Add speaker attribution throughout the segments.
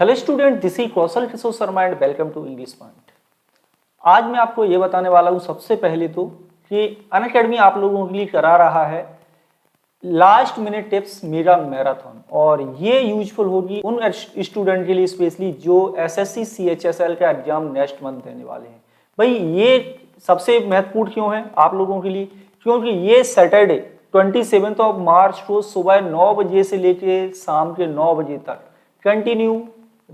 Speaker 1: Hello student, this is Kaushal Kishore Sharma and welcome to English point. आज मैं आपको ये बताने वाला हूँ सबसे पहले तो कि अनअकैडमी आप लोगों के लिए करा रहा है last minute tips mega marathon, और ये यूजफुल होगी उन स्टूडेंट के लिए स्पेशली जो एसएससी सीएचएसएल का एग्जाम नेक्स्ट मंथ देने वाले हैं। भाई ये सबसे महत्वपूर्ण क्यों है आप लोगों के लिए? क्योंकि ये सैटरडे 27 मार्च को सुबह 9 बजे से लेके शाम के 9 बजे तक कंटिन्यू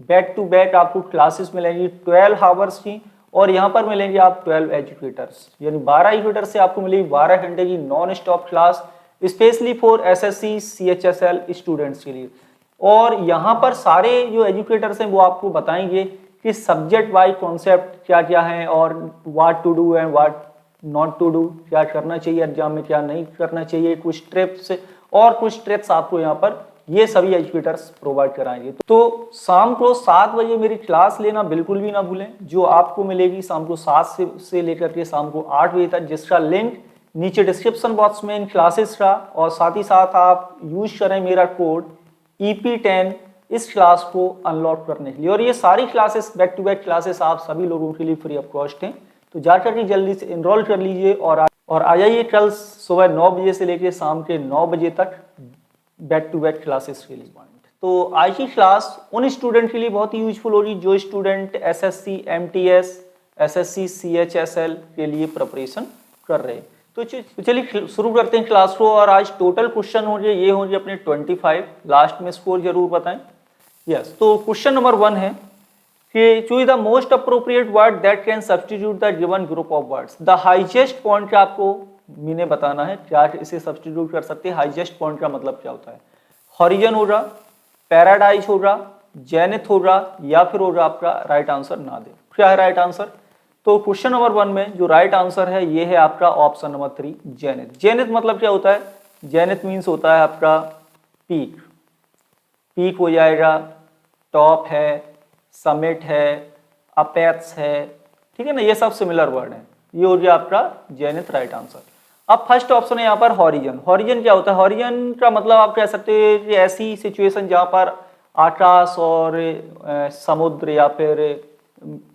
Speaker 1: बैक टू बैक आपको क्लासेस मिलेंगी 12 आवर्स की, और यहाँ पर मिलेंगे आप 12 एजुकेटर्स, यानी 12 एजुकेटर्स से आपको मिलेगी 12 घंटे की non stop class specially for SSC CHSL students के लिए। और यहाँ पर सारे जो एजुकेटर्स हैं वो आपको बताएंगे कि सब्जेक्ट वाइज कॉन्सेप्ट क्या क्या है और what to do and what not to do, क्या करना चाहिए एग्जाम में, क्या नहीं करना चाहिए, कुछ ट्रिप्स और कुछ ट्रिप्स आपको यहाँ पर ये सभी एजुकेटर्स प्रोवाइड कराएंगे। तो शाम को 7 बजे मेरी क्लास लेना बिल्कुल भी ना भूलें, जो आपको मिलेगी शाम को 7 से लेकर के शाम को 8 बजे तक, जिसका लिंक नीचे डिस्क्रिप्शन बॉक्स में इन क्लासेस का, और साथ ही साथ आप यूज करें मेरा कोड EP10 इस क्लास को अनलॉक करने के लिए। और ये सारी classes back to back classes आप सभी लोगों के लिए फ्री ऑफ कॉस्ट हैं, तो जाकर के जल्दी से इनरोल कर लीजिए और आ जाइए कल सुबह 9 बजे से लेकर शाम के 9 बजे तक बैक टू बैक क्लासेस के लिए। तो आज की क्लास उन स्टूडेंट के लिए बहुत ही यूजफुल होगी जो student SSC MTS SSC CHSL के लिए प्रिपरेशन कर रहे हैं। तो चलिए शुरू करते हैं क्लास को। और आज टोटल क्वेश्चन होंगे ये होंगे अपने 25, लास्ट में स्कोर जरूर बताएं। यस, तो क्वेश्चन नंबर 1 है कि choose the most appropriate word that can substitute the given group of words. The highest point का आपको मैंने बताना है क्या इसे सब्स्टिट्यूट कर सकते हैं। हाईएस्ट पॉइंट का मतलब क्या होता है? हॉरिजन होगा, पैराडाइज होगा, जेनिथ होगा, या फिर होगा आपका राइट आंसर नादिर। क्या है राइट आंसर? तो क्वेश्चन नंबर 1 में जो राइट आंसर है ये है आपका ऑप्शन नंबर 3 जेनिथ। जेनिथ मतलब क्या होता है? जेनिथ मीन्स होता है आपका पीक। पीक हो जाएगा, टॉप है, समिट है, अपेक्स है, ठीक है ना, ये सब सिमिलर वर्ड है। ये हो गया आपका जेनिथ राइट आंसर। अब फर्स्ट ऑप्शन है यहाँ पर हॉरिजन। हॉरिजन क्या होता है? हॉरिजन का मतलब आप कह सकते हैं कि ऐसी सिचुएशन जहाँ पर आकाश और समुद्र या फिर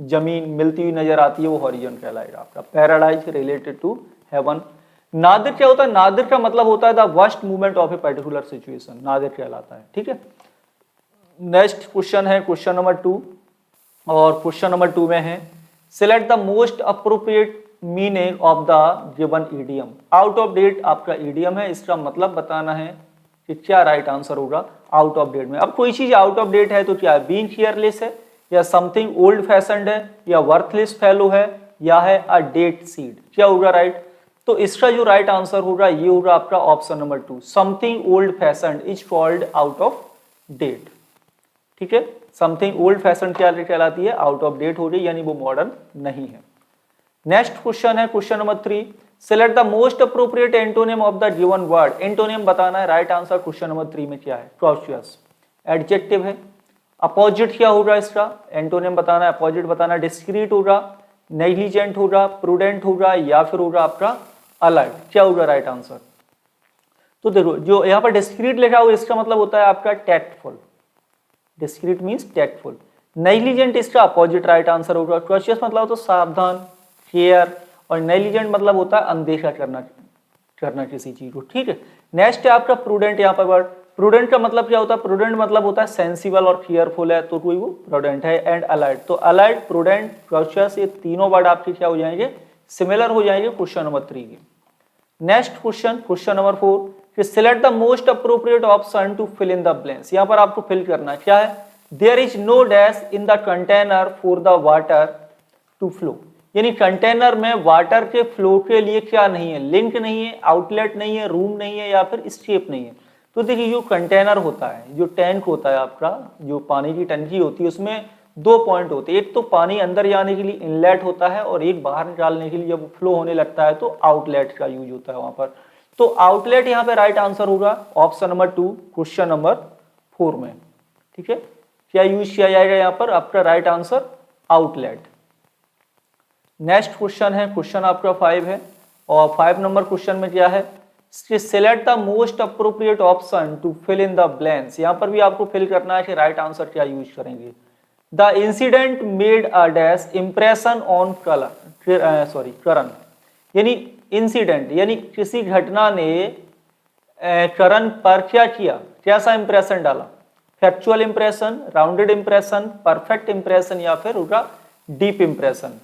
Speaker 1: जमीन मिलती हुई नजर आती है, वो हॉरिजन कहलाएगा आपका। Paradise related to heaven. Nadir क्या होता है? नादिर का मतलब होता है the worst movement of a particular situation, nadir कहलाता है, ठीक है। नेक्स्ट क्वेश्चन है क्वेश्चन नंबर 2, और क्वेश्चन नंबर 2 में है select the most appropriate meaning of the given idiom. Out of date आपका ईडियम है, इसका मतलब बताना है कि क्या राइट आंसर होगा आउट ऑफ डेट में। अब कोई चीज आउट ऑफ डेट है तो क्या है? बीइंग केयरलेस है, या समथिंग ओल्ड फैशनड है, या वर्थलेस फेलो है, या है अ डेट सीड। क्या होगा राइट? तो इसका जो राइट आंसर होगा ये होगा आपका option number 2, something old fashioned is called out of date, ठीक है। समथिंग ओल्ड फैशन क्या कहलाती है? आउट ऑफ डेट हो गई, यानी वो मॉडर्न नहीं है। नेक्स्ट क्वेश्चन है question number 3, select the most appropriate antonym of the given word. Antonym बताना है। राइट आंसर क्वेश्चन नंबर 3 में क्या है? कॉशियस। एडजेक्टिव है। अपोजिट क्या होगा इसका? एंटोनिम बताना है, अपोजिट बताना है। डिस्क्रीट होगा, नेग्लिजेंट होगा, प्रूडेंट होगा, या फिर होगा आपका अलर्ट। क्या होगा राइट आंसर? तो देखो जो यहाँ पर डिस्क्रीट लिखा हुआ इसका मतलब होता है आपका tactful. Discrete means tactful. Negligent इसका अपोजिट राइट आंसर होगा। कॉशियस मतलब तो सावधान, केयर, और नेग्लिजेंट मतलब होता है अनदेखा करना किसी चीज को, ठीक है। नेक्स्ट है आपका प्रूडेंट। यहाँ पर वर्ड प्रूडेंट का मतलब क्या होता है? प्रूडेंट मतलब होता है सेंसिबल और केयरफुल है, तो कोई वो प्रूडेंट है। एंड अलर्ट, तो अलर्ट, प्रूडेंट, कॉशियस, ये तीनों वर्ड आपके क्या हो जाएंगे? सिमिलर हो जाएंगे क्वेश्चन नंबर 3 के। नेक्स्ट क्वेश्चन क्वेश्चन नंबर 4 कि select the most appropriate option to fill in the blanks. यहाँ पर आपको फिल करना है। क्या है? There is no dash in the container for the water to flow. यानी कंटेनर में वाटर के फ्लो के लिए क्या नहीं है? लिंक नहीं है, आउटलेट नहीं है, रूम नहीं है, या फिर स्टेप नहीं है। तो देखिए जो कंटेनर होता है, जो टैंक होता है आपका, जो पानी की टंकी होती है, उसमें 2 पॉइंट होते हैं। एक तो पानी अंदर जाने के लिए इनलेट होता है, और एक बाहर निकालने के लिए जब फ्लो होने लगता है तो आउटलेट का यूज होता है वहां पर। तो आउटलेट यहाँ पे राइट आंसर होगा ऑप्शन नंबर 2 क्वेश्चन नंबर 4 में, ठीक है। क्या यूज किया जाएगा यहाँ पर? आपका right answer outlet. Next question है क्वेश्चन आपका 5 है, और 5 नंबर क्वेश्चन में क्या है? Select the most appropriate option to fill in the blanks. यहाँ पर भी आपको फिल करना है कि राइट आंसर क्या यूज करेंगे। The incident made a dash impression on Karan, यानी इंसिडेंट यानी किसी घटना ने करण पर क्या किया, कैसा इंप्रेशन डाला, factual impression, rounded impression, perfect impression या फिर होगा डीप इंप्रेशन।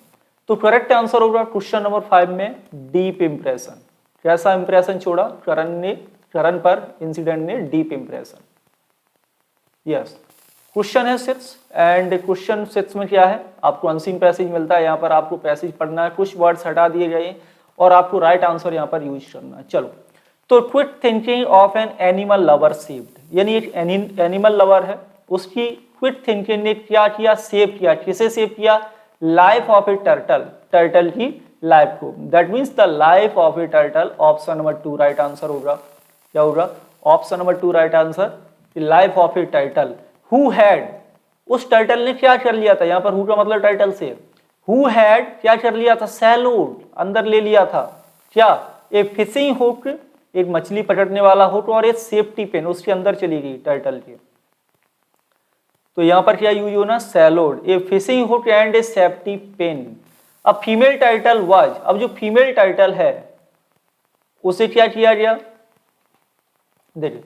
Speaker 1: तो करेक्ट आंसर होगा क्वेश्चन नंबर 5 में डीप इंप्रेशन। कैसा इंप्रेशन छोड़ा करण पर इंसिडेंट ने, डीप इंप्रेशन। यस, क्वेश्चन है 6 एंड क्वेश्चन 6 में क्या है, आपको अनसीन पैसेज मिलता है। यहाँ पर आपको पैसेज पढ़ना है, कुछ वर्ड्स हटा दिए गए और आपको राइट आंसर यहाँ पर यूज करना है। चलो, तो quit thinking of an animal lover saved, यानी एक एनिमल लवर है, उसकी क्विट थिंकिंग ने क्या किया, सेव किया। किसे सेव किया, life of A turtle, turtle की लाइफ को। That means the life of A turtle. Option number 2 right answer होगा। क्या होगा, option number 2 right answer, life of A turtle who had, उस टर्टल ने क्या कर लिया था, यहाँ पर हु का मतलब टर्टल से, हु हैड क्या कर लिया था, सैलोड अंदर ले लिया था, क्या, ए फिशिंग हुक, एक मछली पकड़ने वाला हुक, और एक सेफ्टी पिन उसके अंदर चली गई टर्टल के। तो यहाँ पर क्या यूज होना, सैलोड, a fishing hook and a safety pin. अब फीमेल टाइटल वाज, अब जो फीमेल टाइटल है उसे क्या किया गया, देखिए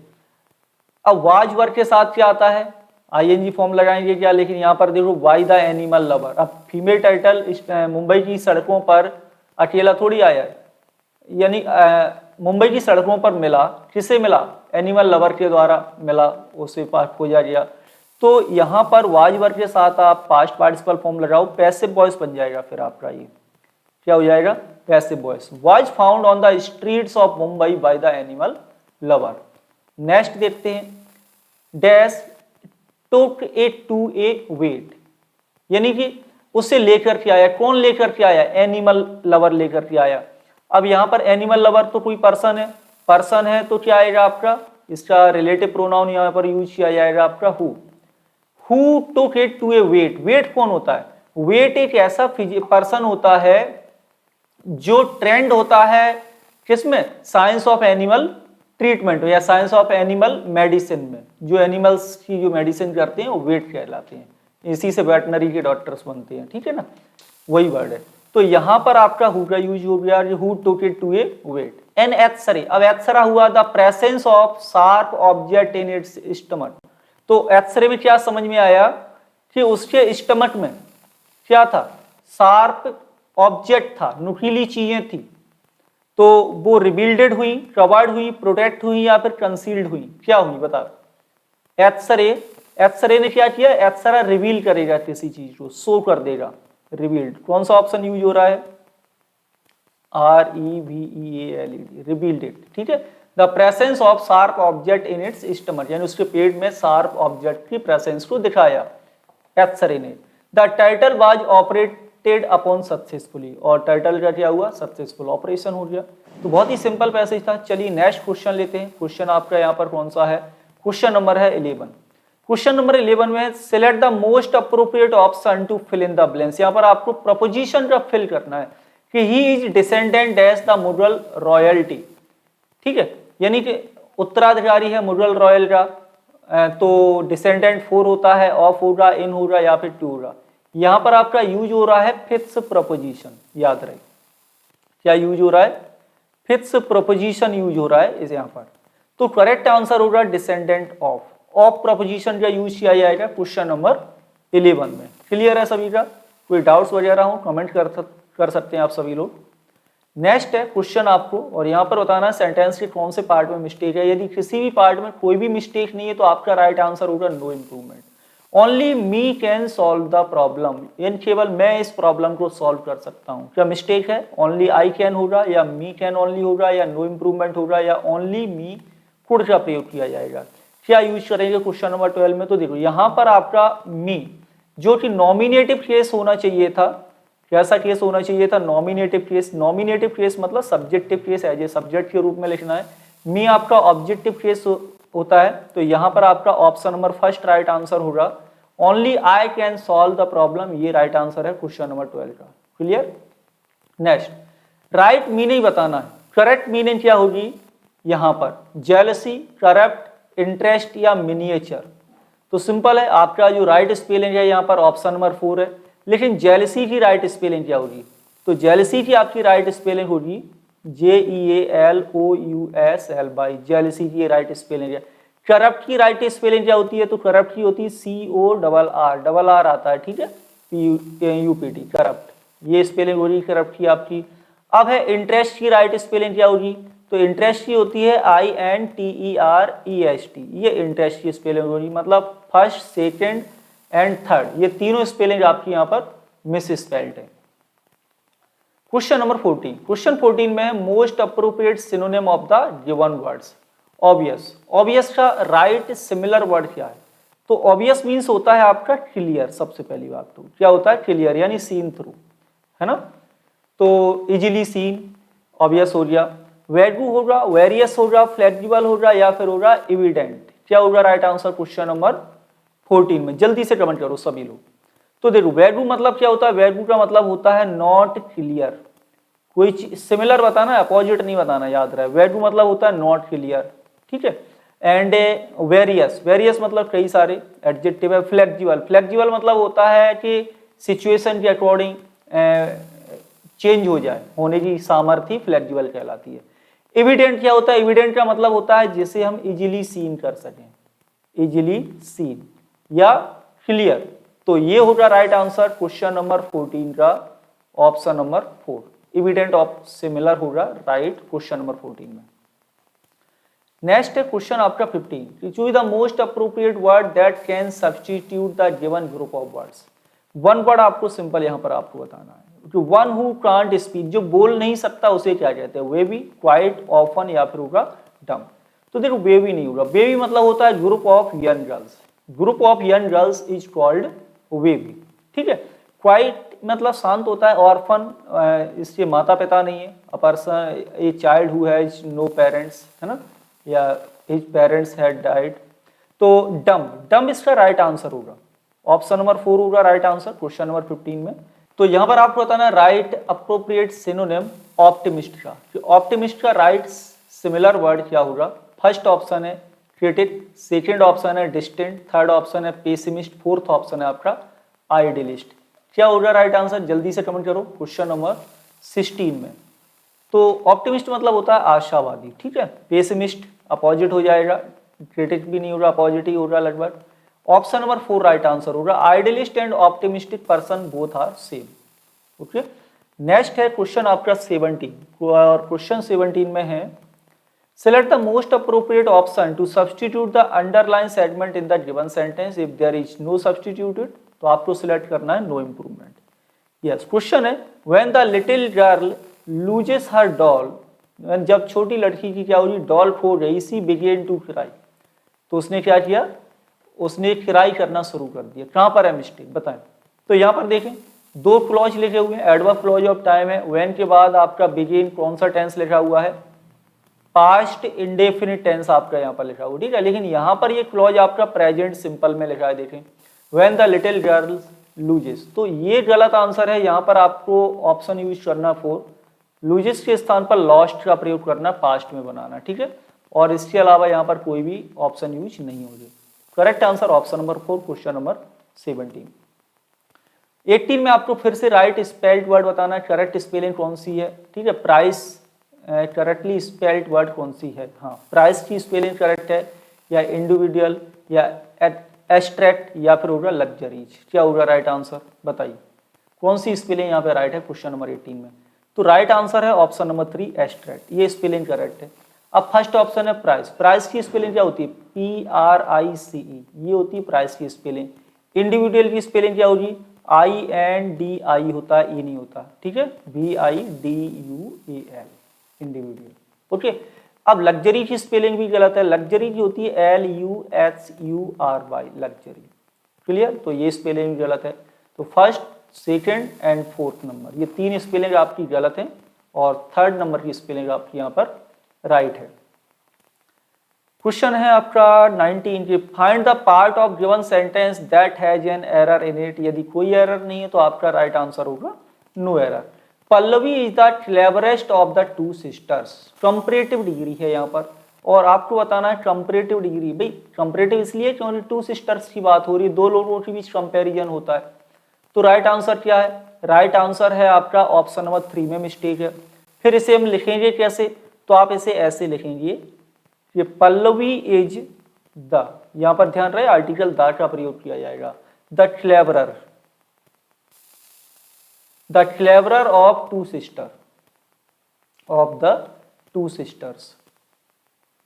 Speaker 1: अब वाज वर्ग के साथ क्या आता है, आईएनजी फॉर्म लगाएंगे क्या, लेकिन यहाँ पर देखो वाई द एनिमल लवर। अब फीमेल टाइटल मुंबई की सड़कों पर अकेला थोड़ी आया है, यानी मुंबई की सड़कों पर मिला, किसे मिला, एनिमल लवर के द्वारा मिला, उसे खोजा गया। तो यहाँ पर वाज वर्ग के साथ आप पास्ट पार्टिसिपल फॉर्म लगाओ, पैसिव वॉइस बन जाएगा, फिर आपका ये क्या हो जाएगा, passive voice. Was found on the streets of Mumbai by the animal lover. Next देखते हैं, dash took it to a vet, यानी कि उसे लेकर के आया, कौन लेकर के आया, एनिमल लवर लेकर के आया। अब यहाँ पर एनिमल लवर तो कोई पर्सन है तो क्या आएगा आपका, इसका रिलेटिव प्रोनाउन यहाँ पर यूज किया जाएगा आपका who took it to a vet. Vet कौन होता है, वेट एक ऐसा पर्सन होता है जो ट्रेंड होता है किसमें, साइंस ऑफ एनिमल ट्रीटमेंट या साइंस ऑफ एनिमल मेडिसिन में, जो एनिमल्स की जो मेडिसिन करते हैं वो वेट कहलाते हैं, इसी से वेटनरी के डॉक्टर्स बनते हैं, ठीक है ना, वही वर्ड है। तो यहाँ पर आपका हु का यूज हो गया, who took it to a vet. An x-ray, अब एक्सरा हुआ the presence of sharp object in its stomach. तो एक्सरे में क्या समझ में आया कि उसके स्टमक में क्या था, शार्प ऑब्जेक्ट था, नुकीली चीजें थी। तो वो रिबिल्डेड हुई, कवर्ड हुई, प्रोटेक्ट हुई या फिर कंसील्ड हुई, क्या हुई बताओ, एक्सरे ने क्या किया, एक्सरा रिवील करेगा किसी चीज को, शो कर देगा, रिवील्ड। कौन सा ऑप्शन यूज हो रहा है, REVEALED, रिवील्डेड, ठीक है। The presence of sharp object in its stomach, यानी उसके पेट में शार्प ऑब्जेक्ट की प्रेजेंस को दिखाया एक्सरे ने। The title was operated upon successfully, और टाइटल का क्या हुआ, सक्सेसफुल ऑपरेशन हो गया। तो बहुत ही सिंपल पैसेज था। चलिए नेक्स्ट क्वेश्चन लेते हैं। क्वेश्चन आपका यहाँ पर कौन सा है, क्वेश्चन नंबर है 11। क्वेश्चन नंबर 11 में select the most appropriate option to fill in the blanks. यहाँ पर आपको प्रपोजिशन का फिल करना है कि he is descendant dash the Mughal royalty, ठीक है, यानी कि उत्तराधिकारी है मुगल रॉयल का, तो डिसेंडेंट 4 होता है, ऑफ होगा, इन होगा या फिर टू होगा। यहाँ पर आपका यूज हो रहा है फिक्स प्रपोजिशन, याद रहे क्या यूज हो रहा है, फिक्स प्रपोजिशन यूज हो रहा है इस यहाँ पर। तो करेक्ट आंसर होगा डिसेंडेंट ऑफ प्रपोजिशन का यूज किया जाएगा क्वेश्चन नंबर 11 में। क्लियर है सभी का, कोई डाउट्स वगैरह हो कमेंट कर सकते हैं आप सभी लोग। नेक्स्ट है क्वेश्चन आपको, और यहाँ पर बताना है सेंटेंस के कौन से पार्ट में मिस्टेक है। यदि किसी भी पार्ट में कोई भी मिस्टेक नहीं है तो आपका राइट आंसर होगा no improvement. Only me can solve the problem, यानी केवल मैं इस प्रॉब्लम को सॉल्व कर सकता हूँ। क्या मिस्टेक है, ओनली आई कैन होगा या मी कैन ओनली होगा या नो इम्प्रूवमेंट होगा या ओनली मी कुड का प्रयोग किया जाएगा। क्या यूज करेंगे क्वेश्चन नंबर 12 में, तो देखो यहाँ पर आपका मी जो कि नॉमिनेटिव केस होना चाहिए था, कैसा केस होना चाहिए था, नॉमिनेटिव केस। नॉमिनेटिव केस मतलब subjective case as a subject के रूप में लिखना है। मी आपका ऑब्जेक्टिव केस होता है, तो यहाँ पर आपका option number first right answer होगा, only I can solve the problem, ये राइट आंसर है क्वेश्चन नंबर 12 का। क्लियर। नेक्स्ट, राइट मीनिंग बताना है। करेक्ट मीनिंग क्या होगी, यहाँ पर जेलसी, करप्ट, इंटरेस्ट या मिनिएचर। तो सिंपल है, आपका जो राइट स्पेलिंग है यहाँ पर ऑप्शन नंबर 4 है। लेकिन जेलसी की राइट स्पेलिंग क्या होगी? तो जेलसी की आपकी राइट स्पेलिंग होगी JEALOUSLY, जेलसी की राइट स्पेलिंग है। करप्ट की राइट स्पेलिंग क्या होती है? तो करप्ट की होती है CORR, डबल आर आता है, ठीक है, PUPT, करप्ट, ये स्पेलिंग होगी करप्ट की आपकी। अब है इंटरेस्ट की राइट स्पेलिंग क्या होगी? तो इंटरेस्ट की होती है INTEREST, ये इंटरेस्ट की स्पेलिंग होगी, मतलब फर्स्ट, सेकेंड एंड थर्ड, ये तीनों स्पेलिंग आपकी यहाँ पर मिस स्पेल्ड है। क्वेश्चन नंबर 14, क्वेश्चन 14 में है most appropriate synonym of the given words. Obvious, obvious का राइट सिमिलर वर्ड क्या है? तो ऑब्वियस मीन्स होता है आपका क्लियर, सबसे पहली बात तो क्या होता है? क्लियर, यानी सीन थ्रू, है ना। तो इजीली सीन, ऑब्वियस हो गया। वेगू होगा, वेरियस होगा, फ्लेक्सिबल होगा या फिर होगा एविडेंट। क्या होगा राइट आंसर क्वेश्चन नंबर 14 में? जल्दी से कमेंट करो सभी लोग। तो देखो वेगू मतलब क्या होता है? वेगू का मतलब होता है नॉट क्लियर, कोई चीज सिमिलर बताना, अपोजिट नहीं बताना, याद रहे। वेगू मतलब होता है नॉट क्लियर, ठीक है। एंड वेरियस, वेरियस मतलब कई सारे, एडजेक्टिव है। फ्लेक्सिबल, फ्लेक्सिबल मतलब होता है कि सिचुएशन के अकॉर्डिंग चेंज हो जाए, होने की सामर्थ्य फ्लेक्सिबल कहलाती है। एविडेंट क्या होता है? एविडेंट का मतलब होता है जिसे हम इजीली सीन कर सकें, इजीली सीन या क्लियर। तो ये होगा राइट आंसर क्वेश्चन नंबर 14 का option number 4, evident of similar होगा राइट क्वेश्चन नंबर 14 में। नेक्स्ट है क्वेश्चन आपका 15, choose the most appropriate word that can substitute the given group of words. One word आपको सिंपल यहाँ पर आपको बताना है, वन हु कांट स्पीक, जो बोल नहीं सकता उसे क्या कहते हैं? वे भी, क्वाइट, ऑफन या फिर होगा डम। तो देखो बेबी नहीं होगा, बेबी मतलब होता है group of young girls, group of young girls is called baby, ठीक है। क्वाइट मतलब शांत होता है, ऑर्फन इसके माता पिता नहीं है, a person, a child who has no parents, है ना, या हिज पेरेंट्स हैड डाइड। तो डम, डम इसका राइट आंसर होगा, ऑप्शन नंबर 4 होगा राइट आंसर क्वेश्चन नंबर 15 में। तो यहां पर आपको बताना है राइट अप्रोप्रिएट सिनोनिम ऑप्टिमिस्ट का। ऑप्टिमिस्ट का राइट सिमिलर वर्ड क्या होगा? फर्स्ट ऑप्शन है क्रिटिक, सेकंड ऑप्शन है डिस्टेंट, थर्ड ऑप्शन है पेसिमिस्ट, फोर्थ ऑप्शन है आपका आइडियलिस्ट। क्या होगा राइट आंसर? जल्दी से कमेंट करो क्वेश्चन नंबर 16 में। तो ऑप्टिमिस्ट मतलब होता है आशावादी, ठीक है। पेसिमिस्ट अपोजिट हो जाएगा, क्रिटिक भी नहीं होगा, अपोजिट ही होगा लगभग। ऑप्शन नंबर 4 राइट आंसर होगा। Idealist and optimistic person both are same, okay. Next है क्वेश्चन आपका 17, और क्वेश्चन 17 में है select the most appropriate option to substitute the underline segment in the given sentence if there is no substituted। तो आपको select करना है no improvement. Yes, question है when the little girl loses her doll, जब छोटी लड़की की क्या होगी? डॉल खो गई, सी began to cry, तो उसने क्या किया? उसने क्राई करना शुरू कर दिया। कहां पर है मिस्टेक बताएं? तो यहां पर देखें दो क्लॉज लिखे हुए हैं, एडवर्ब क्लॉज ऑफ टाइम है, व्हेन के बाद आपका बिगिन कौन सा टेंस लिखा हुआ है? पास्ट इंडेफिनिट टेंस आपका यहाँ पर लिखा हुआ, ठीक है। लेकिन यहाँ पर ये क्लॉज आपका प्रेजेंट सिंपल में लिखा है, देखें when the little girl loses, तो ये गलत आंसर है। यहाँ पर आपको ऑप्शन यूज करना 4, लूजेस के स्थान पर लॉस्ट का प्रयोग करना, पास्ट में बनाना, ठीक है। और इसके अलावा यहाँ पर कोई भी ऑप्शन यूज नहीं होगी। Correct answer option number 4 question number 17। 18 में आपको फिर से राइट स्पेल्ड वर्ड बताना है, करेक्ट स्पेलिंग कौन सी है, ठीक है। प्राइस करेक्टली स्पेल्ड वर्ड कौन सी है? हाँ, प्राइस की स्पेलिंग करेक्ट है, या इंडिविजुअल, या एब्स्ट्रैक्ट, या फिर होगा लग्जरीज। क्या होगा राइट आंसर बताइए, कौन सी स्पेलिंग यहाँ पे राइट है क्वेश्चन नंबर 18 में? तो राइट आंसर है ऑप्शन नंबर 3 एब्स्ट्रैक्ट, ये स्पेलिंग करेक्ट है। अब फर्स्ट ऑप्शन है प्राइस, प्राइस की स्पेलिंग क्या होती है? PRICE, ये होती है प्राइस की स्पेलिंग। इंडिविजुअल की स्पेलिंग क्या होगी? INDI होता है, ई नहीं होता, ठीक है, VIDUAL, इंडिविजुअल, ओके। अब लग्जरी की स्पेलिंग भी गलत है, लग्जरी की होती है LUXURY, लग्जरी, क्लियर। तो ये स्पेलिंग गलत है। तो first, second and fourth number, ये तीन स्पेलिंग आपकी गलत है, और थर्ड नंबर की स्पेलिंग आपकी यहाँ पर राइट है। क्वेश्चन है आपका 19 की find the part of given sentence that has an error in it. यदि कोई एरर नहीं है तो आपका राइट आंसर होगा no error. Pallavi is the cleverest of the two sisters. Comparative degree है यहाँ पर, और आपको बताना है कंपैरेटिव डिग्री। भाई कंपैरेटिव इसलिए क्योंकि टू सिस्टर्स की बात हो रही है, दो लोगों के बीच कंपैरिजन होता है। तो राइट आंसर क्या है? राइट आंसर है आपका ऑप्शन नंबर 3 में मिस्टेक है। फिर इसे हम लिखेंगे कैसे? तो आप इसे ऐसे लिखेंगे, ये पल्लवी इज द, यहां पर ध्यान रहे आर्टिकल द का प्रयोग किया जाएगा, the cleverer of two sister, of the two sisters.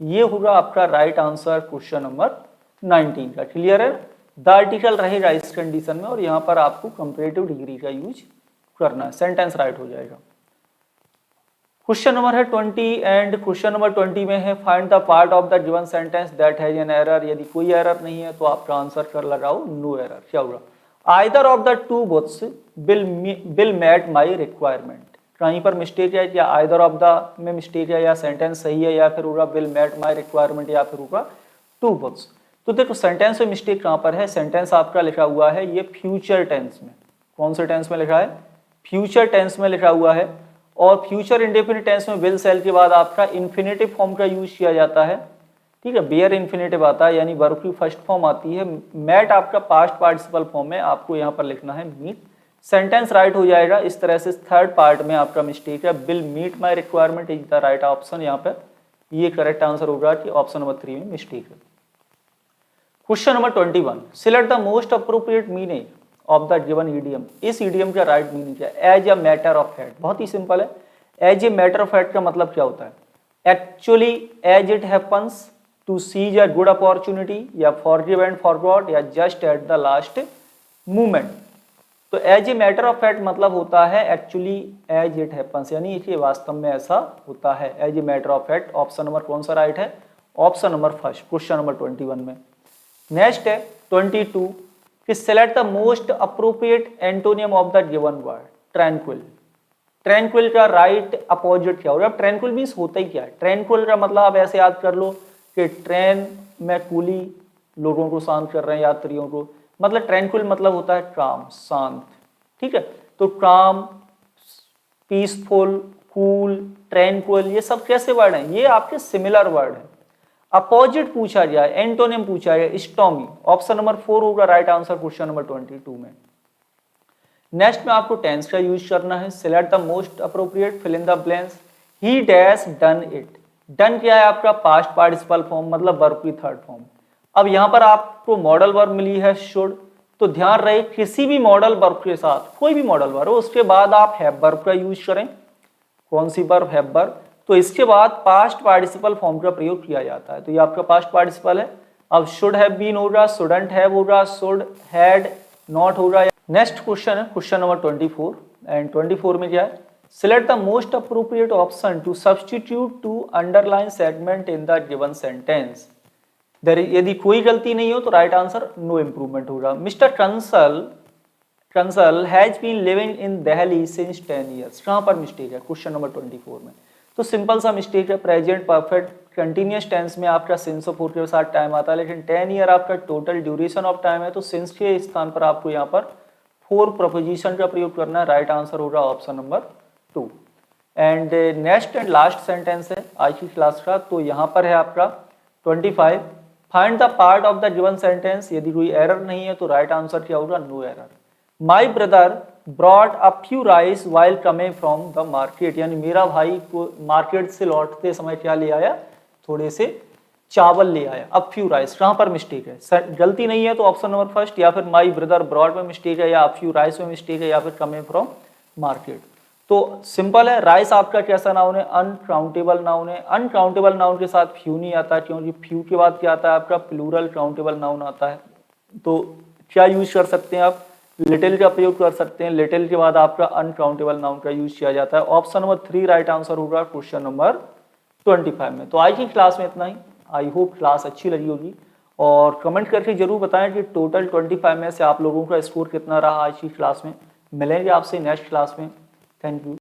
Speaker 1: ये होगा आपका राइट आंसर क्वेश्चन नंबर 19 का। क्लियर है? द आर्टिकल रहेगा इस कंडीशन में, और यहां पर आपको कंपैरेटिव डिग्री का यूज करना है, सेंटेंस राइट हो जाएगा। क्वेश्चन नंबर है 20, एंड क्वेश्चन नंबर 20 में है find the part of the given sentence that has an error. यदि कोई एरर नहीं है तो आपका आंसर कर लगाओ नो एरर। क्या होगा? Either of the two boths will met my requirement. कहीं पर मिस्टेक है, या आइदर ऑफ द में मिस्टेक है, या सेंटेंस सही है, या फिर होगा विल मेट माय रिक्वायरमेंट, या फिर होगा टू बोथ्स। तो देखो सेंटेंस में मिस्टेक कहाँ पर है? सेंटेंस आपका लिखा हुआ है ये फ्यूचर टेंस में। कौन से टेंस में लिखा है? फ्यूचर टेंस में लिखा हुआ है, और फ्यूचर इंडेफिनिट टेंस में विल सेल के बाद आपका इन्फिनेटिव फॉर्म का यूज किया जाता है। ठीक है, बेयर इन्फिनेटिव आता है, यानी वर्ब की फर्स्ट फॉर्म आती है। मैट आपका पास्ट पार्टिसिपल फॉर्म में, आपको यहाँ पर लिखना है मीट। सेंटेंस राइट हो जाएगा इस तरह से। थर्ड पार्ट में आपका मिस्टेक है, will meet my requirement is the right option. यहाँ पर ये करेक्ट आंसर होगा कि ऑप्शन नंबर 3 में मिस्टेक है। Question number 21, select the most appropriate meaning of the given idiom. इस ईडियम का राइट मीनिंग क्या है? As a matter of fact. बहुत ही सिंपल है। As a matter of fact का मतलब क्या होता है? Actually, as it happens, to seize a good opportunity, या फॉरगिव एंड फॉरगॉट, या just at the last moment. तो as a matter of fact मतलब होता है एक्चुअली एज इट हैपन्स, यानी कि वास्तव में ऐसा होता है। As a matter of fact option number कौन सा राइट है? Option number first, question number 21 में। नेक्स्ट है 22 कि select the most appropriate antonym of the given word. Tranquil. Tranquil का राइट अपोजिट क्या होगा? अब ट्रैंक्विल मींस होता ही क्या है? ट्रैंक्विल का मतलब आप ऐसे याद कर लो कि ट्रेन में कूली लोगों को शांत कर रहे हैं, यात्रियों को। मतलब ट्रैंक्विल मतलब होता है काम, शांत। ठीक है, तो काम, पीसफुल, कूल, ट्रैंक्विल, ये सब कैसे वर्ड हैं? ये आपके सिमिलर वर्ड हैं। अपोजिट पूछा जाए, एंटोनिम पूछा जाए, स्टॉर्मी। ऑप्शन नंबर 4 होगा राइट आंसर क्वेश्चन नंबर 22 में। नेक्स्ट में आपको टेंस का यूज करना है। Select the most appropriate, fill in the blanks. He dash done it. Done क्या है? आपका पास्ट पार्टिसिपल फॉर्म, मतलब वर्ब की थर्ड फॉर्म। अब यहां पर आपको मॉडल वर्ब मिली है शुड, तो ध्यान रहे किसी भी मॉडल वर्ब के साथ, कोई भी मॉडल वर्ब हो, उसके बाद आप हैव वर्ब का यूज करें। कौन सी वर्ब? Have verb. तो इसके बाद पास्ट पार्टिसिपल फॉर्म का प्रयोग किया जाता है। तो ये आपका पास्ट पार्टिसिपल है। अब शुड हैव बीन होगा, शुडंट हैव होगा, शुड हैड नॉट होगा। नेक्स्ट क्वेश्चन है क्वेश्चन नंबर 24, एंड 24 में क्या है? Select the most appropriate option to substitute to underline segment in the given sentence. यदि कोई गलती नहीं हो तो राइट आंसर नो इम्प्रूवमेंट होगा। Mister Kansal has been living in Delhi since 10 years. कहाँ पर मिस्टेक है? क्वेश्चन नंबर 24 में। तो सिंपल सा मिस्टेक है। प्रेजेंट परफेक्ट कंटिन्यूअस टेंस में आपका सिंस और फॉर के साथ टाइम आता है, लेकिन 10 ईयर आपका टोटल ड्यूरेशन ऑफ टाइम है, तो सिंस के स्थान पर आपको यहाँ पर फोर प्रपोजिशन का प्रयोग करना है। राइट आंसर होगा option number 2। And next and last sentence है आज की क्लास का। तो यहाँ पर है आपका 25, find the part of the given sentence. यदि कोई एरर नहीं है तो राइट आंसर क्या होगा? No error. My brother brought a few rice while coming from the market, यानी मेरा भाई को मार्केट से लौटते समय क्या ले आया? थोड़े से चावल ले आया। अब फ्यू राइस, कहाँ पर मिस्टेक है? गलती नहीं है तो ऑप्शन नंबर फर्स्ट, या फिर माई ब्रदर ब्रॉट में मिस्टेक है, या फ्यू राइस में मिस्टेक है, या फिर कमिंग फ्रॉम मार्केट। तो सिंपल है। राइस आपका कैसा नाउन है? अनकाउंटेबल नाउन है। अनकाउंटेबल नाउन के साथ फ्यू नहीं आता, क्योंकि फ्यू के बाद क्या आता है? आपका प्लूरल काउंटेबल नाउन आता है। तो क्या यूज कर सकते हैं आप? लिटिल का प्रयोग कर सकते हैं। लिटिल के बाद आपका अनकाउंटेबल नाउन का यूज किया जाता है। ऑप्शन नंबर 3 राइट आंसर होगा क्वेश्चन नंबर 25 में। तो आज की क्लास में इतना ही। आई होप क्लास अच्छी लगी होगी, और कमेंट करके जरूर बताएं कि टोटल 25 में से आप लोगों का स्कोर कितना रहा आज की क्लास में। मिलेंगे आपसे नेक्स्ट क्लास में। Thank you.